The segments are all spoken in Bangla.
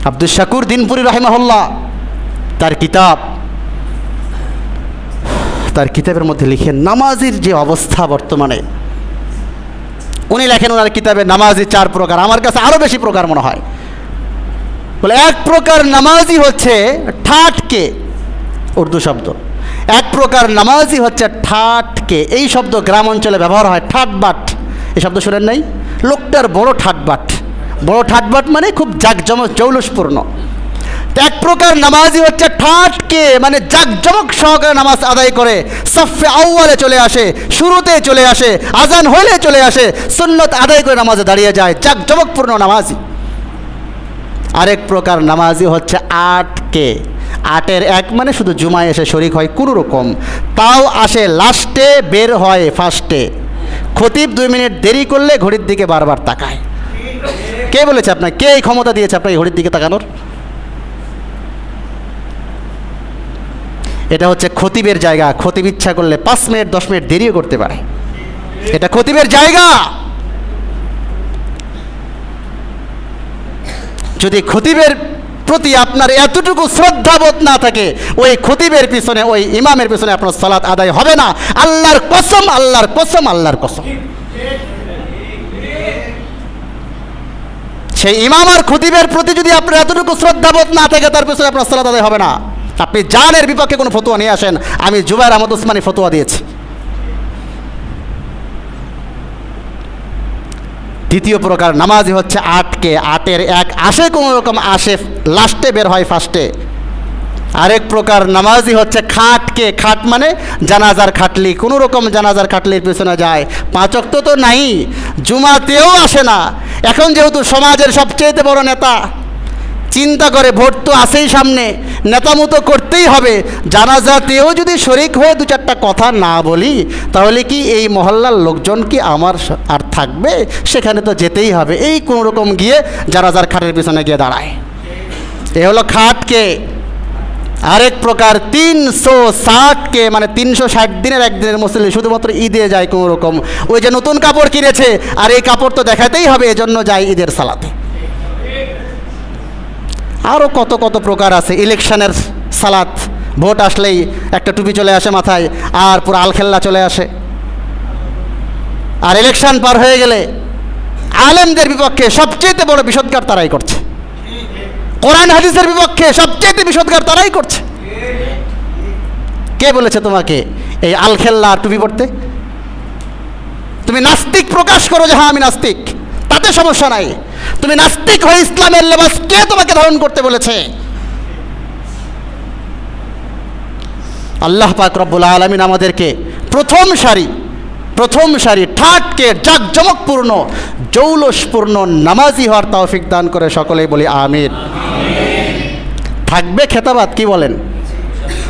আব্দুল শাকুর দিনপুরি রাহিমাহুল্লাহ তার কিতাবের মধ্যে লিখেন নামাজির যে অবস্থা বর্তমানে। উনি লেখেন ওনার কিতাবে নামাজি 4 প্রকার, আমার কাছে আরও বেশি প্রকার মনে হয়। বলে এক প্রকার নামাজি হচ্ছে ঠাটকে, উর্দু শব্দ। এক প্রকার নামাজি হচ্ছে ঠাটকে, এই শব্দ গ্রাম অঞ্চলে ব্যবহার হয়। ঠাটবাট, এই শব্দ শোনেন নাই? লোকটার বড় ঠাটবাট। বড় ঠাটবাট মানে খুব জাঁকজমক জৌলুসপূর্ণ। এক প্রকার নামাজি হচ্ছে ঠাটকে, মানে জাঁকজমক সহকারে নামাজ আদায় করে, সাফে আউয়ালে চলে আসে, শুরুতে চলে আসে, আজান হলে চলে আসে, সুন্নত আদায় করে নামাজে দাঁড়িয়ে যায়, জাঁকজমকপূর্ণ নামাজি। আরেক প্রকার নামাজি হচ্ছে আটকে। 8-এর 1 মানে শুধু জুমায় এসে শরিক হয় কোনো রকম, তাও আসে লাস্টে, বের হয় ফার্স্টে। খতিব 2 মিনিট দেরি করলে ঘড়ির দিকে বারবার তাকায়। কে বলেছে আপনাকে, কে এই ক্ষমতা দিয়েছে আপনাকে ঘড়ির দিকে তাকানোর? এটা হচ্ছে খতিবের জায়গা। খতিব ইচ্ছা করলে 5 মিনিট 10 মিনিট দেরিও করতে পারে। এটা খতিবের জায়গা। যদি খতিবের প্রতি আপনার এতটুকু শ্রদ্ধাবোধ না থাকে, ওই খতিবের পিছনে, ওই ইমামের পিছনে আপনার সালাত আদায় হবে না। আল্লাহর কসম, আল্লাহর কসম, আল্লাহর কসম। সেই ইমাম আর খতিবের প্রতি যদি আপনার এতটুকু শ্রদ্ধাবোধ না থাকে, তার পিছনে আপনার সালাত আদায় হবে না। আপনি জানের বিপক্ষে কোনো ফতোয়া নিয়ে আসেন, আমি জুবায়ের আহমদ উসমানী ফতোয়া দিয়েছি। দ্বিতীয় প্রকার নামাজি হচ্ছে আটকে। 8-এর 1 আসে কোনো রকম, আসে লাস্টে, বের হয় ফার্স্টে। আরেক প্রকার নামাজি হচ্ছে খাটকে। খাট মানে জানাজার খাটলি, কোনো রকম জানাজার খাটলির পেছনে যায়। 5 ওয়াক্ত তো নাই, জুমাতেও আসে না। এখন যেহেতু সমাজের সবচেয়ে বড় নেতা, চিন্তা করে ভোট তো আসেই সামনে, নেতামতো করতেই হবে, জানাজাতেও যদি শরিক হয়ে 2-4টা কথা না বলি, তাহলে কি এই মহল্লার লোকজন কি আমার আর থাকবে? সেখানে তো যেতেই হবে। এই কোনো রকম গিয়ে জানাজার খাটের পিছনে গিয়ে দাঁড়ায়। এ হলো খাটকে। আরেক প্রকার 360কে, মানে 360 দিনের একদিনের মুসলিম, শুধুমাত্র ঈদে যায় কোনো রকম। ওই যে নতুন কাপড় কিনেছে, আর এই কাপড় তো দেখাতেই হবে, এজন্য যায় ঈদের সালাতে। আরও কত কত প্রকার আছে। ইলেকশনের সালাত, ভোট আসলেই একটা টুপি চলে আসে মাথায়, আর পুরো আলখেল্লা চলে আসে। আর ইলেকশন পার হয়ে গেলে আলেমদের বিপক্ষে সবচেয়ে বড় বিষোদগার তারাই করছে। কোরআন হাদিসের বিপক্ষে সবচেয়ে বিষোদগার তারাই করছে। কে বলেছে তোমাকে এই আলখেল্লা আর টুপি পড়তে? তুমি নাস্তিক প্রকাশ করো যে হ্যাঁ আমি নাস্তিক, তাতে সমস্যা নাই। তুমি নাস্তিক হয়ে ইসলামের লেবাস কে তোমাকে ধারণ করতে বলেছে? আল্লাহ পাক রব্বুল আলামিন আমাদেরকে প্রথম সারি ঠাটকে, জাঁকজমকপূর্ণ, জৌলসপূর্ণ নামাজি হওয়ার তৌফিক দান করে সকলেই বলি আমিন। থাকবে খেতাবাত, কি বলেন?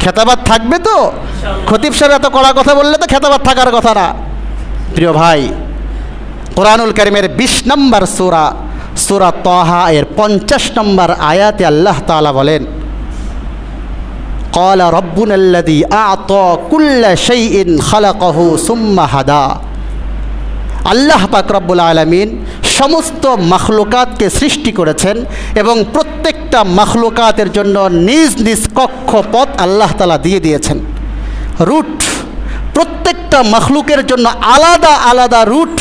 খেতাবাত থাকবে তো? খতিব সাহেব এত কড়া কথা বললে তো খেতাবাত থাকার কথা না। প্রিয় ভাই, কোরআনুল কারীমের 20 নম্বর সূরা তাহা এর 50 নম্বর আয়াতে আল্লাহ তাআলা বলেন, ক্বালা রাব্বুনাল্লাযী আ'তা কুল্লা শাইইন খালাকাহু সুম্মা হাদা। আল্লাহ পাক রব্বুল আলামিন সমস্ত মাখলুকাতকে সৃষ্টি করেছেন এবং প্রত্যেকটা মাখলুকাতের জন্য নিজ নিজ কক্ষপথ আল্লাহ তাআলা দিয়ে দিয়েছেন। রুট, প্রত্যেকটা মাখলুকের জন্য আলাদা আলাদা রুট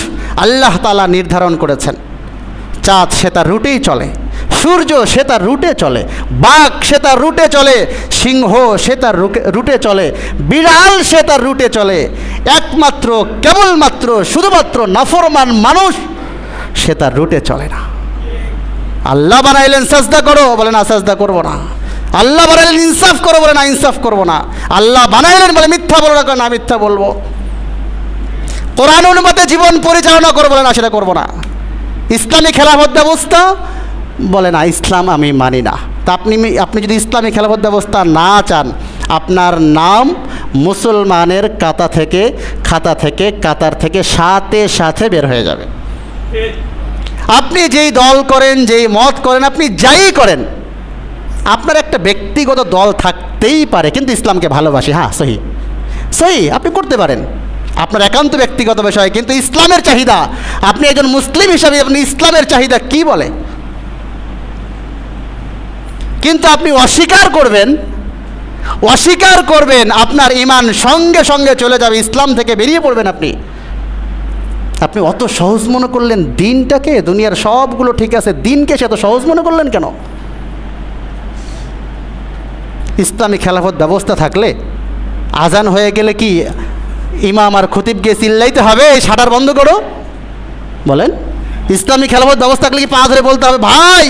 আল্লাহ তাআলা নির্ধারণ করেছেন। চাঁদ সে তার রুটেই চলে, সূর্য সে তার রুটে চলে, বাঘ সে তার রুটে চলে, সিংহ সে তার রুটে চলে, বিড়াল সে তার রুটে চলে। একমাত্র কেবলমাত্র শুধুমাত্র নাফরমান মানুষ সে তার রুটে চলে না। আল্লাহ বানাইলেন সাজদা করো, বলে না সাজদা করবো না। আল্লাহ বানাইলেন ইনসাফ করো, বলে না ইনসাফ করবো না। আল্লাহ বানাইলেন বলে মিথ্যা বলো না, মিথ্যা বলবো। কোরআন অনুমতে জীবন পরিচালনা করবো, বলে না সেটা করবো না। ইসলামী খেলাফত ব্যবস্থা, বলে না ইসলাম আমি মানি না। তা আপনি যদি ইসলামী খেলাফত ব্যবস্থা না চান, আপনার নাম মুসলমানের খাতা থেকে কাতার থেকে সাথে সাথে বের হয়ে যাবে। আপনি যেই দল করেন, যেই মত করেন, আপনি যাই করেন, আপনার একটা ব্যক্তিগত দল থাকতেই পারে, কিন্তু ইসলামকে ভালোবাসি, হ্যাঁ সহি আপনি করতে পারেন, আপনার একান্ত ব্যক্তিগত বিষয়। কিন্তু ইসলামের চাহিদা, আপনি একজন মুসলিম হিসাবে আপনি ইসলামের চাহিদা কি বলে? কিন্তু আপনি অস্বীকার করবেন, আপনার ঈমান সঙ্গে সঙ্গে চলে যাবে, ইসলাম থেকে বেরিয়ে পড়বেন আপনি। আপনি অত সহজ মনে করলেন দিনটাকে, দুনিয়ার সবগুলো ঠিক আছে, দিনকে সে এত সহজ মনে করলেন কেন? ইসলামী খেলাফত ব্যবস্থা থাকলে আজান হয়ে গেলে কি ইমাম আর খতিব গিয়ে চিল্লাইতে হবে এই শাটার বন্ধ করো? বলেন, ইসলামী খেলাফত ব্যবস্থা থাকলে কি পা ধরে বলতে হবে ভাই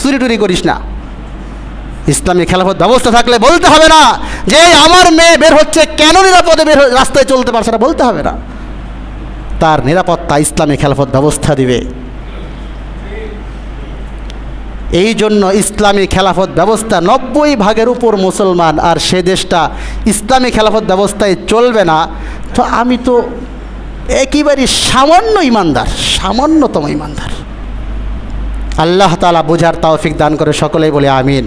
চুরি টুরি করিস না? ইসলামী খেলাফত ব্যবস্থা থাকলে বলতে হবে না যে আমার মেয়ে বের হচ্ছে কেন নিরাপদে রাস্তায় চলতে পারছে না, বলতে হবে না। তার নিরাপত্তা ইসলামী খেলাফত ব্যবস্থা দিবে। এই জন্য ইসলামী খেলাফত ব্যবস্থা 90% উপর মুসলমান, আর সে দেশটা ইসলামী খেলাফত ব্যবস্থায় চলবে না। তো আমি তো একেবারে সামান্যতম ইমানদার। আল্লাহ তাআলা বোঝার তৌফিক দান করে, সকলেই বলে আমিন।